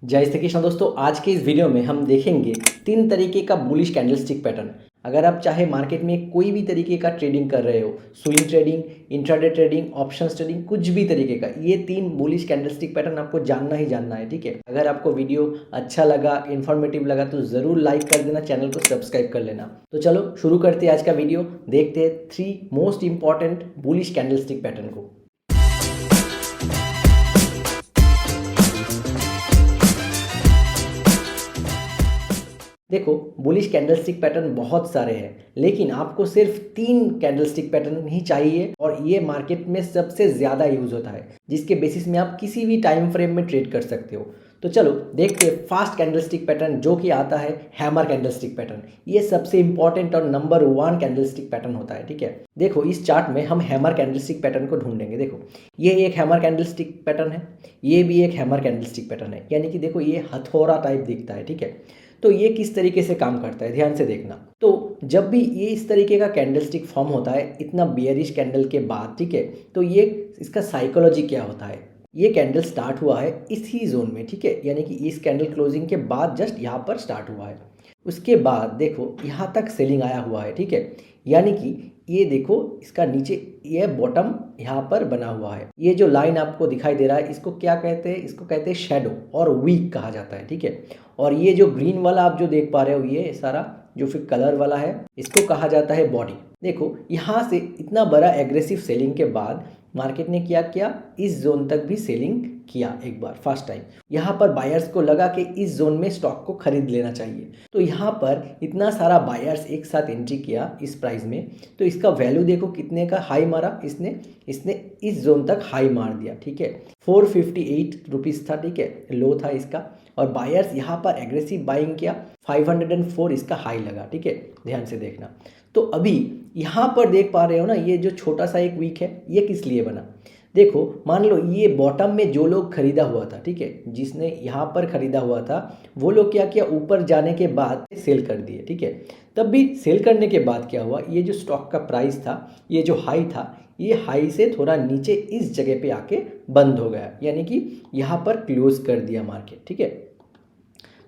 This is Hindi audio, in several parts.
जय श्री कृष्ण दोस्तों। आज के इस वीडियो में हम देखेंगे 3 तरीके का बुलिश कैंडलस्टिक पैटर्न। अगर आप चाहे मार्केट में कोई भी तरीके का ट्रेडिंग कर रहे हो, swing trading, intraday trading, options trading, कुछ भी तरीके का, ये 3 बुलिश कैंडलस्टिक पैटर्न आपको जानना ही जानना है। ठीक है, अगर आपको वीडियो अच्छा लगा, इन्फॉर्मेटिव लगा तो ज़रूर लाइक कर देना, चैनल को सब्सक्राइब कर लेना। तो चलो शुरू करते हैं आज का वीडियो। देखते हैं 3 most important bullish candlestick pattern को। देखो, बुलिश कैंडलस्टिक पैटर्न बहुत सारे हैं, लेकिन आपको सिर्फ 3 कैंडलस्टिक पैटर्न ही चाहिए और ये मार्केट में सबसे ज़्यादा यूज होता है, जिसके बेसिस में आप किसी भी टाइम फ्रेम में ट्रेड कर सकते हो। तो चलो देखते हैं फास्ट कैंडलस्टिक पैटर्न, जो कि आता है हैमर कैंडलस्टिक पैटर्न। ये सबसे इंपॉर्टेंट और नंबर 1 कैंडलस्टिक पैटर्न होता है। ठीक है, देखो इस चार्ट में हम हैमर कैंडलस्टिक पैटर्न को ढूंढेंगे। देखो, ये एक हैमर कैंडलस्टिक पैटर्न है, ये भी एक हैमर कैंडलस्टिक पैटर्न है, यानी कि देखो ये हथौड़ा टाइप दिखता है। ठीक है, तो ये किस तरीके से काम करता है ध्यान से देखना। तो जब भी ये इस तरीके का कैंडलस्टिक फॉर्म होता है इतना बियरिश कैंडल के बाद, ठीक है, तो ये इसका साइकोलॉजी क्या होता है। ये कैंडल स्टार्ट हुआ है इसी जोन में, ठीक है, यानी कि इस कैंडल क्लोजिंग के बाद जस्ट यहाँ पर स्टार्ट हुआ है। उसके बाद देखो यहाँ तक सेलिंग आया हुआ है। ठीक है, यानी कि ये देखो इसका नीचे ये बॉटम यहाँ पर बना हुआ है। ये जो लाइन आपको दिखाई दे रहा है इसको क्या कहते हैं, इसको कहते हैं शेडो और वीक कहा जाता है। ठीक है, और ये जो ग्रीन वाला आप जो देख पा रहे हो, ये सारा जो फिर कलर वाला है, इसको कहा जाता है बॉडी। देखो यहाँ से इतना बड़ा एग्रेसिव सेलिंग के बाद मार्केट ने क्या किया, इस जोन तक भी सेलिंग किया एक बार फर्स्ट टाइम। यहाँ पर बायर्स को लगा कि इस जोन में स्टॉक को खरीद लेना चाहिए, तो यहाँ पर इतना सारा बायर्स एक साथ एंट्री किया इस प्राइस में। तो इसका वैल्यू देखो कितने का हाई मारा इसने इस जोन तक हाई मार दिया। ठीक है, 458 रुपीज़ था। ठीक है, लो था इसका, और बायर्स यहाँ पर एग्रेसिव बाइंग किया, 504 इसका हाई लगा। ठीक है, ध्यान से देखना। तो अभी यहाँ पर देख पा रहे हो ना, ये जो छोटा सा एक वीक है, ये किस लिए बना। देखो मान लो ये बॉटम में जो लोग खरीदा हुआ था, ठीक है, जिसने यहाँ पर खरीदा हुआ था, वो लोग क्या किया, ऊपर जाने के बाद सेल कर दिए। ठीक है, तब भी सेल करने के बाद क्या हुआ, ये जो स्टॉक का प्राइस था, ये जो हाई था, ये हाई से थोड़ा नीचे इस जगह पे आके बंद हो गया, यानी कि यहाँ पर क्लोज कर दिया मार्केट। ठीक है,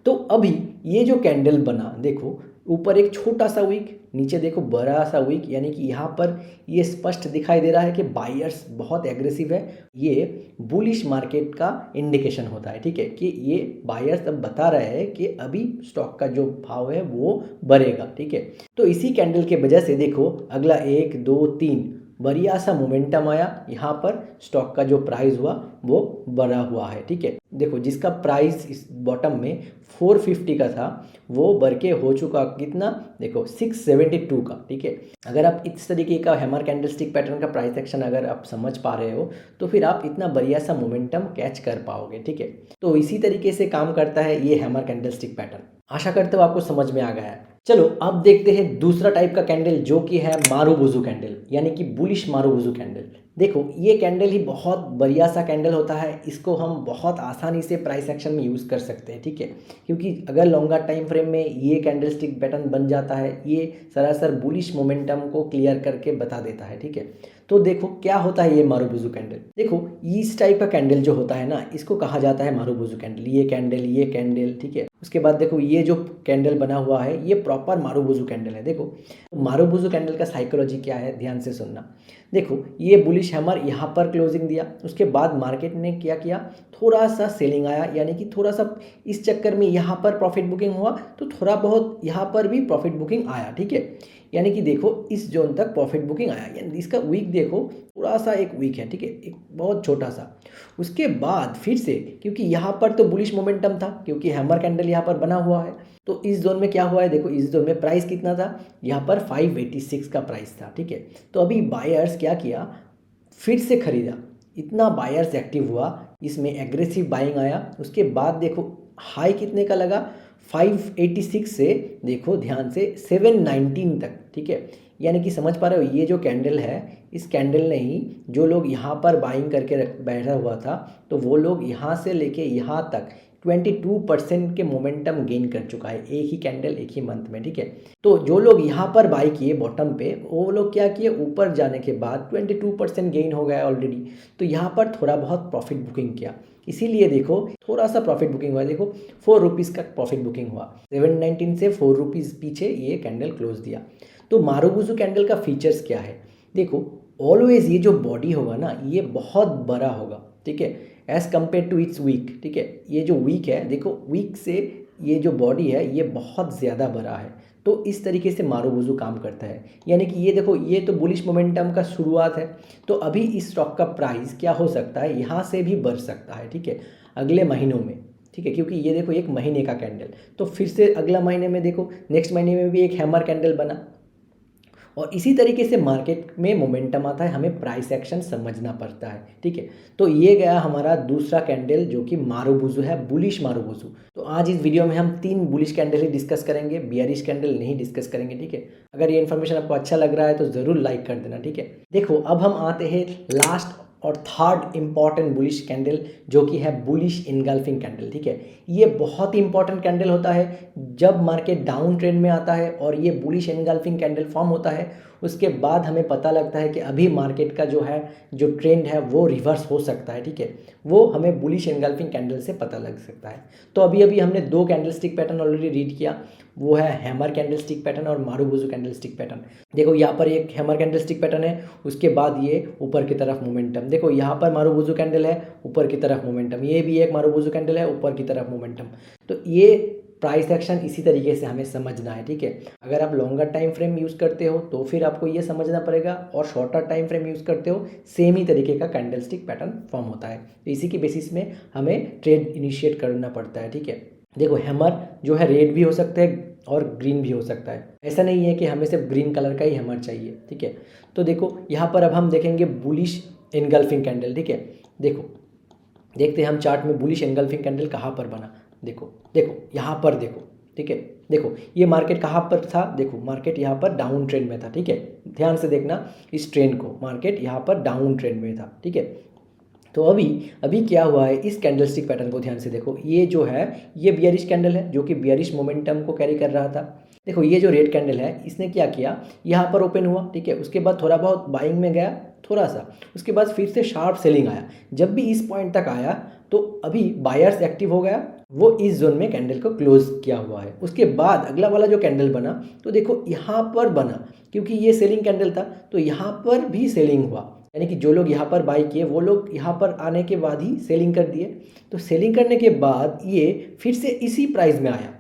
तो अभी ये जो कैंडल बना, देखो ऊपर एक छोटा सा वीक, नीचे देखो बड़ा सा वीक, यानी कि यहाँ पर ये स्पष्ट दिखाई दे रहा है कि बायर्स बहुत एग्रेसिव है। ये बुलिश मार्केट का इंडिकेशन होता है। ठीक है, कि ये बायर्स अब बता रहे हैं कि अभी स्टॉक का जो भाव है वो बढ़ेगा। ठीक है, तो इसी कैंडल के वजह से देखो अगला 1 2 3 बढ़िया सा मोमेंटम आया, यहाँ पर स्टॉक का जो प्राइस हुआ वो बढ़ा हुआ है। ठीक है, देखो जिसका प्राइस इस बॉटम में 450 का था, वो बढ़ के हो चुका कितना, देखो 672 का। ठीक है, अगर आप इस तरीके का हैमर कैंडलस्टिक पैटर्न का प्राइस एक्शन अगर आप समझ पा रहे हो, तो फिर आप इतना बढ़िया सा मोमेंटम कैच कर पाओगे। ठीक है, तो इसी तरीके से काम करता है ये हैमर कैंडलस्टिक पैटर्न। आशा करते हो आपको समझ में आ गया है। चलो अब देखते हैं दूसरा टाइप का कैंडल, जो कि है मारुबुजु कैंडल, यानी कि बुलिश मारुबुजु कैंडल। देखो ये कैंडल ही बहुत बढ़िया सा कैंडल होता है, इसको हम बहुत आसानी से प्राइस एक्शन में यूज़ कर सकते हैं। ठीक है, क्योंकि अगर लॉन्गर टाइम फ्रेम में ये कैंडलस्टिक पैटर्न बन जाता है, ये सरासर बुलिश मोमेंटम को क्लियर करके बता देता है। ठीक है, तो देखो क्या होता है ये मारुबुजु कैंडल। देखो इस टाइप का कैंडल जो होता है ना, इसको कहा जाता है मारुबुजु कैंडल। ये कैंडल, ठीक है, उसके बाद देखो ये जो कैंडल बना हुआ है ये प्रॉपर मारुबुजु कैंडल है। देखो मारुबुजु कैंडल का साइकोलॉजी क्या है, ध्यान से सुनना। देखो ये बुलिश हैमर यहाँ पर क्लोजिंग दिया, उसके बाद मार्केट ने क्या किया, थोड़ा सा सेलिंग आया, यानी कि थोड़ा सा इस चक्कर में यहाँ पर प्रॉफिट बुकिंग हुआ, तो थोड़ा बहुत यहाँ पर भी प्रॉफिट बुकिंग आया। ठीक है, यानी कि देखो इस जोन तक प्रॉफिट बुकिंग आया, यानी इसका वीक देखो थोड़ा सा एक वीक है। ठीक है, एक बहुत छोटा सा। उसके बाद फिर से, क्योंकि यहाँ पर तो बुलिश मोमेंटम था, क्योंकि हैमर कैंडल यहाँ पर बना हुआ है, तो इस जोन में क्या हुआ है, देखो इस जोन में प्राइस कितना था, यहाँ पर 586 का प्राइस था। ठीक है, तो अभी बायर्स क्या किया, फिर से खरीदा, इतना बायर्स एक्टिव हुआ, इसमें एग्रेसिव बाइंग आया। उसके बाद देखो हाई कितने का लगा, 586 से देखो ध्यान से 719 तक। ठीक है, यानी कि समझ पा रहे हो, ये जो कैंडल है, इस कैंडल ने ही जो लोग यहाँ पर बाइंग करके बैठा हुआ था, तो वो लोग यहाँ से लेके यहाँ तक 22% के मोमेंटम गेन कर चुका है, एक ही कैंडल एक ही मंथ में। ठीक है, तो जो लोग यहाँ पर बाई किए बॉटम पे, वो लोग क्या किए, ऊपर जाने के बाद 22% गेन हो गया ऑलरेडी, तो यहाँ पर थोड़ा बहुत प्रॉफिट बुकिंग किया। इसीलिए देखो थोड़ा सा प्रॉफिट बुकिंग हुआ, देखो 4 रुपीज़ का प्रॉफिट बुकिंग हुआ, 719 से 4 रुपीज़ पीछे ये कैंडल क्लोज दिया। तो मारुबुजू कैंडल का फीचर्स क्या है, देखो ऑलवेज ये जो बॉडी होगा ना ये बहुत बड़ा होगा, ठीक है, as compare to its weak, ठीक है। ये जो वीक है, देखो वीक से ये जो बॉडी है ये बहुत ज़्यादा बड़ा है। तो इस तरीके से मारुबुजू काम करता है, यानी कि ये देखो ये तो बुलिश मोमेंटम का शुरुआत है। तो अभी इस स्टॉक का प्राइस क्या हो सकता है, यहाँ से भी बढ़ सकता है, ठीक है, अगले महीनों में, ठीक है, क्योंकि ये देखो एक महीने का कैंडल, तो फिर से अगला महीने में देखो नेक्स्ट महीने में भी एक हैमर कैंडल बना। और इसी तरीके से मार्केट में मोमेंटम आता है, हमें प्राइस एक्शन समझना पड़ता है, ठीक है। तो ये गया हमारा दूसरा कैंडल जो कि मारुबुजू है, बुलिश मारुबुजू। तो आज इस वीडियो में हम 3 बुलिश कैंडल ही डिस्कस करेंगे, बियरिश कैंडल नहीं डिस्कस करेंगे, ठीक है। अगर ये इन्फॉर्मेशन आपको अच्छा लग रहा है तो ज़रूर लाइक कर देना, ठीक है। देखो अब हम आते हैं लास्ट और थर्ड इंपॉर्टेंट बुलिश कैंडल जो कि है बुलिश इनगल्फिंग कैंडल, ठीक है। ये बहुत ही इंपॉर्टेंट कैंडल होता है जब मार्केट डाउन ट्रेंड में आता है और ये बुलिश इनगल्फिंग कैंडल फॉर्म होता है, उसके बाद हमें पता लगता है कि अभी मार्केट का जो ट्रेंड है वो रिवर्स हो सकता है, ठीक है। वो हमें बुलिश इनगल्फिंग कैंडल से पता लग सकता है। तो अभी अभी हमने 2 कैंडलस्टिक पैटर्न ऑलरेडी रीड किया, वो है हैमर कैंडलस्टिक पैटर्न और मारुबुजू कैंडलस्टिक पैटर्न। देखो यहाँ पर एक हैमर कैंडलस्टिक पैटर्न है, उसके बाद ये ऊपर की तरफ मोमेंटम, देखो यहाँ पर मारुबुजू कैंडल है, ऊपर की तरफ मोमेंटम, ये भी एक मारुबुजू कैंडल है, ऊपर की तरफ मोमेंटम। तो ये प्राइस एक्शन इसी तरीके से हमें समझना है, ठीक है। अगर आप लॉन्गर टाइम फ्रेम यूज़ करते हो तो फिर आपको ये समझना पड़ेगा, और शॉर्टर टाइम फ्रेम यूज़ करते हो सेम ही तरीके का कैंडलस्टिक पैटर्न फॉर्म होता है। तो इसी के बेसिस में हमें ट्रेड इनिशिएट करना पड़ता है, ठीक है। देखो हैमर जो है रेड भी हो सकता है और ग्रीन भी हो सकता है, ऐसा नहीं है कि हमें सिर्फ ग्रीन कलर का ही हैमर चाहिए, ठीक है। तो देखो यहाँ पर अब हम देखेंगे बुलिश इनगल्फिंग कैंडल, ठीक है। देखो देखते हैं हम चार्ट में बुलिश इनगल्फिंग कैंडल कहाँ पर बना। देखो देखो यहाँ पर देखो, ठीक है। देखो ये मार्केट कहाँ पर था, देखो मार्केट यहाँ पर डाउन ट्रेंड में था, ठीक है। ध्यान से देखना इस ट्रेंड को, मार्केट यहाँ पर डाउन ट्रेंड में था, ठीक है। तो अभी अभी क्या हुआ है, इस कैंडलस्टिक पैटर्न को ध्यान से देखो, ये जो है ये बियरिश कैंडल है जो कि बियरिश मोमेंटम को कैरी कर रहा था। देखो ये जो रेड कैंडल है इसने क्या किया, यहाँ पर ओपन हुआ, ठीक है, उसके बाद थोड़ा बहुत बाइंग में गया थोड़ा सा, उसके बाद फिर से शार्प सेलिंग आया। जब भी इस पॉइंट तक आया तो अभी बायर्स एक्टिव हो गया, वो इस जोन में कैंडल को क्लोज किया हुआ है। उसके बाद अगला वाला जो कैंडल बना तो देखो यहाँ पर बना, क्योंकि ये सेलिंग कैंडल था तो यहाँ पर भी सेलिंग हुआ, यानी कि जो लोग यहाँ पर बाई किए वो लोग यहाँ पर आने के बाद ही सेलिंग कर दिए। तो सेलिंग करने के बाद ये फिर से इसी प्राइस में आया,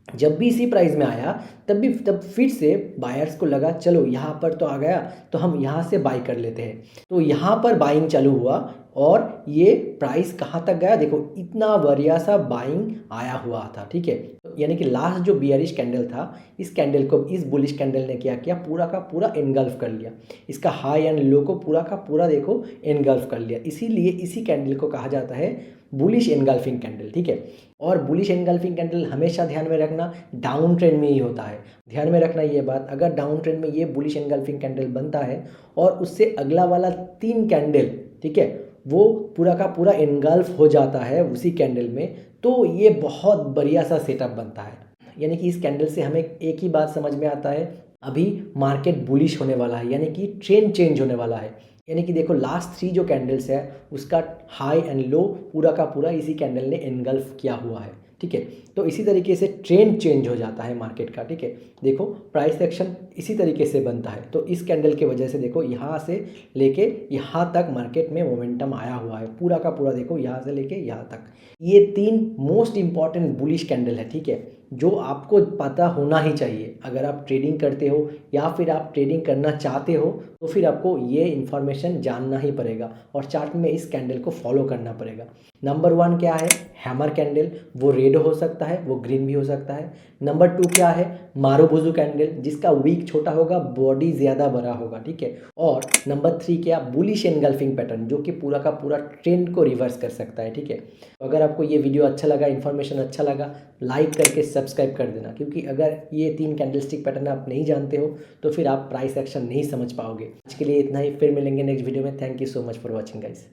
जब भी इसी प्राइस में आया तब फिर से बायर्स को लगा चलो यहाँ पर तो आ गया तो हम यहाँ से बाई कर लेते हैं। तो यहाँ पर बाइंग चालू हुआ और ये प्राइस कहाँ तक गया, देखो इतना बढ़िया सा बाइंग आया हुआ था, ठीक है। तो यानी कि लास्ट जो बियरिश कैंडल था इस कैंडल को इस बुलिश कैंडल ने क्या किया, पूरा का पूरा एनगल्फ कर लिया, इसका हाई एंड लो को पूरा का पूरा देखो एनगल्फ कर लिया। इसीलिए इसी कैंडल को कहा जाता है बुलिश एनगल्फिंग कैंडल, ठीक है। और बुलिश एनगल्फिंग कैंडल हमेशा ध्यान में रखना डाउन ट्रेंड में ही होता है, ध्यान में रखना ये बात। अगर डाउन ट्रेंड में ये बुलिश एनगल्फिंग कैंडल बनता है और उससे अगला वाला 3 कैंडल, ठीक है, वो पूरा का पूरा एनगल्फ हो जाता है उसी कैंडल में, तो ये बहुत बढ़िया सा सेटअप बनता है। यानी कि इस कैंडल से हमें एक ही बात समझ में आता है, अभी मार्केट बुलिश होने वाला है, यानी कि ट्रेंड चेंज होने वाला है। यानी कि देखो लास्ट 3 जो कैंडल्स है उसका हाई एंड लो पूरा का पूरा इसी कैंडल ने एनगल्फ किया हुआ है, ठीक है। तो इसी तरीके से ट्रेंड चेंज हो जाता है मार्केट का, ठीक है। देखो प्राइस एक्शन इसी तरीके से बनता है। तो इस कैंडल के वजह से देखो यहाँ से लेके यहाँ तक मार्केट में मोमेंटम आया हुआ है, पूरा का पूरा देखो यहाँ से लेके यहाँ तक। ये 3 मोस्ट इंपॉर्टेंट बुलिश कैंडल है, ठीक है, जो आपको पता होना ही चाहिए। अगर आप ट्रेडिंग करते हो या फिर आप ट्रेडिंग करना चाहते हो तो फिर आपको ये इन्फॉर्मेशन जानना ही पड़ेगा और चार्ट में इस कैंडल को फॉलो करना पड़ेगा। नंबर 1 क्या है, हैमर कैंडल, वो रेड हो सकता है वो ग्रीन भी हो सकता है। नंबर 2 क्या है, मारुबुजू कैंडल, जिसका वीक छोटा होगा बॉडी ज़्यादा बड़ा होगा, ठीक है। और नंबर 3 क्या, बुलिश एनगल्फिंग पैटर्न, जो कि पूरा का पूरा ट्रेंड को रिवर्स कर सकता है, ठीक है। तो अगर आपको ये वीडियो अच्छा लगा, इन्फॉर्मेशन अच्छा लगा, लाइक करके सब्सक्राइब कर देना, क्योंकि अगर ये 3 कैंडलस्टिक पैटर्न आप नहीं जानते हो तो फिर आप प्राइस एक्शन नहीं समझ पाओगे। आज के लिए इतना ही, फिर मिलेंगे नेक्स्ट वीडियो में। Thank you so much for watching guys.